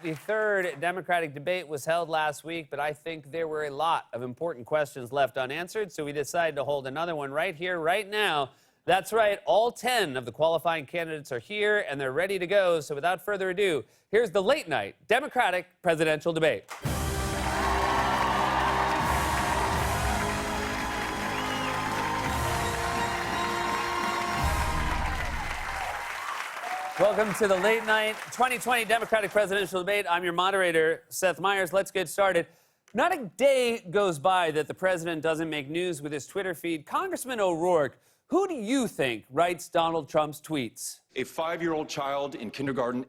The third Democratic debate was held last week, but I think there were a lot of important questions left unanswered, so we decided to hold another one right here, right now. That's right, all 10 of the qualifying candidates are here, and they're ready to go. So without further ado, here's the late-night Democratic presidential debate. Welcome to the late-night 2020 Democratic presidential debate. I'm your moderator, Seth Meyers. Let's get started. Not a day goes by that the president doesn't make news with his Twitter feed. Congressman O'Rourke, who do you think writes Donald Trump's tweets? A 5-year-old child in kindergarten.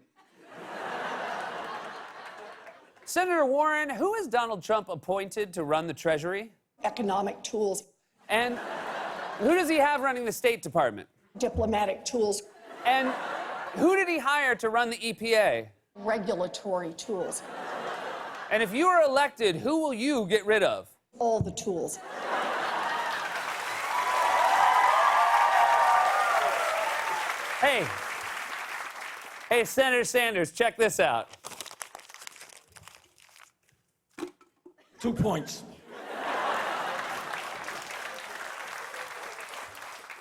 Senator Warren, who has Donald Trump appointed to run the Treasury? Economic tools. And who does he have running the State Department? Diplomatic tools. And who did he hire to run the EPA? Regulatory tools. And if you are elected, who will you get rid of? All the tools. Hey, Senator Sanders, check this out. 2 points.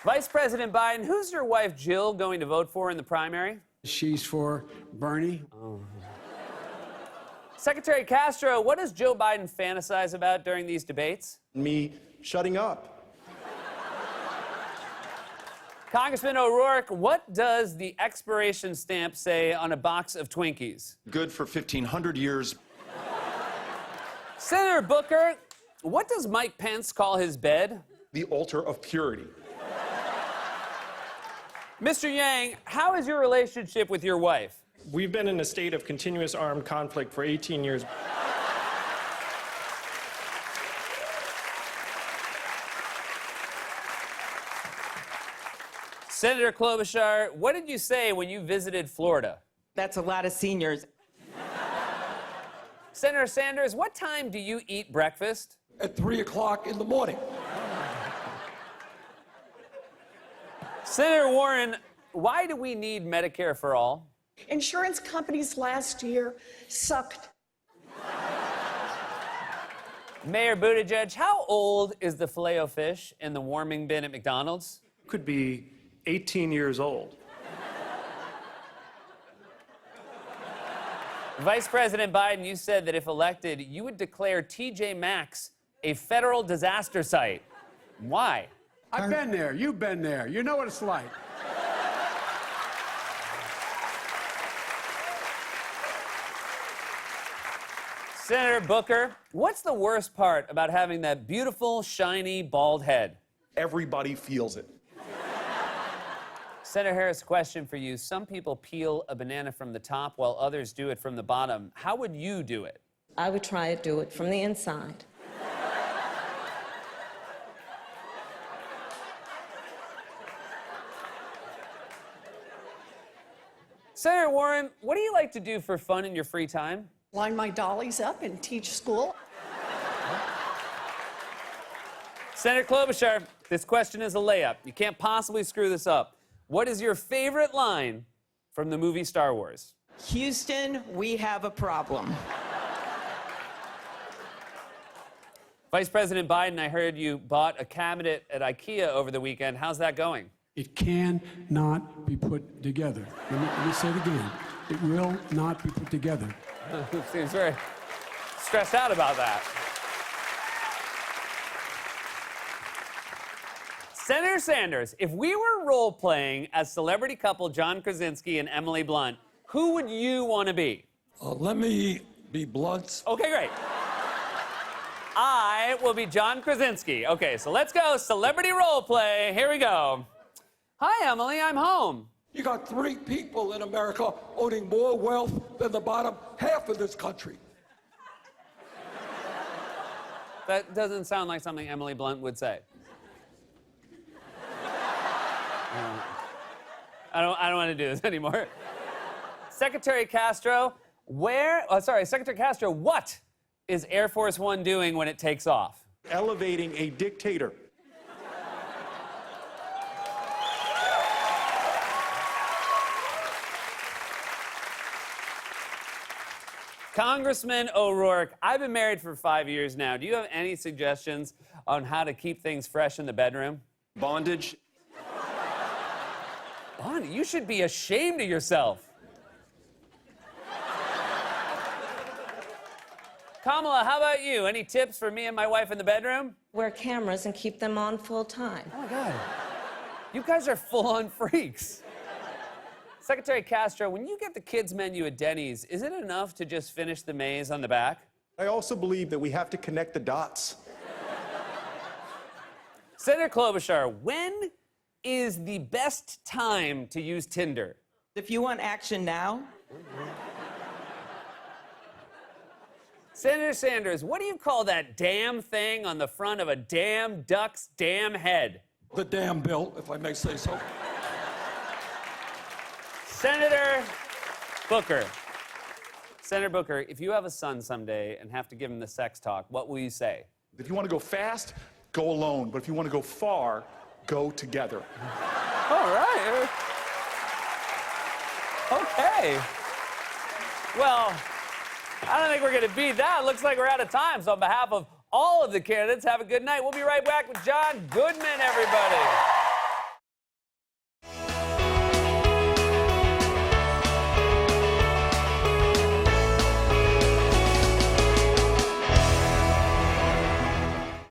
Vice President Biden, who's your wife Jill going to vote for in the primary? She's for Bernie. Secretary Castro, what does Joe Biden fantasize about during these debates? Me shutting up. Congressman O'Rourke, what does the expiration stamp say on a box of Twinkies? Good for 1,500 years. Senator Booker, what does Mike Pence call his bed? The altar of purity. Mr. Yang, how is your relationship with your wife? We've been in a state of continuous armed conflict for 18 years. Senator Klobuchar, what did you say when you visited Florida? That's a lot of seniors. Senator Sanders, what time do you eat breakfast? At 3 o'clock in the morning. Senator Warren, why do we need Medicare for all? Insurance companies last year sucked. Mayor Buttigieg, how old is the Filet-O-Fish in the warming bin at McDonald's? Could be 18 years old. Vice President Biden, you said that if elected, you would declare TJ Maxx a federal disaster site. Why? I've been there. You've been there. You know what it's like. Senator Booker, what's the worst part about having that beautiful, shiny, bald head? Everybody feels it. Senator Harris, question for you. Some people peel a banana from the top while others do it from the bottom. How would you do it? I would try to do it from the inside. Senator Warren, what do you like to do for fun in your free time? Line my dollies up and teach school. Senator Klobuchar, this question is a layup. You can't possibly screw this up. What is your favorite line from the movie Star Wars? Houston, we have a problem. Vice President Biden, I heard you bought a cabinet at IKEA over the weekend. How's that going? It cannot be put together. Let me say it again. It will not be put together. Seems very stressed out about that. Senator Sanders, if we were role-playing as celebrity couple John Krasinski and Emily Blunt, who would you want to be? Let me be blunt. Okay, great. I will be John Krasinski. Okay, so let's go. Celebrity role-play. Here we go. Hi, Emily. I'm home. You got 3 people in America owning more wealth than the bottom half of this country. That doesn't sound like something Emily Blunt would say. I don't want to do this anymore. Secretary Castro, Secretary Castro, what is Air Force One doing when it takes off? Elevating a dictator. Congressman O'Rourke, I've been married for 5 years now. Do you have any suggestions on how to keep things fresh in the bedroom? Bondage. Bonnie, you should be ashamed of yourself. Kamala, how about you? Any tips for me and my wife in the bedroom? Wear cameras and keep them on full time. Oh, my God. You guys are full-on freaks. Secretary Castro, when you get the kids' menu at Denny's, is it enough to just finish the maze on the back? I also believe that we have to connect the dots. Senator Klobuchar, when is the best time to use Tinder? If you want action now, Senator Sanders, what do you call that damn thing on the front of a damn duck's damn head? The damn bill, if I may say so. Senator Booker. Senator Booker, if you have a son someday and have to give him the sex talk, what will you say? If you want to go fast, go alone. But if you want to go far, go together. All right. Okay. Well, I don't think we're going to beat that. Looks like we're out of time. So on behalf of all of the candidates, have a good night. We'll be right back with John Goodman, everybody.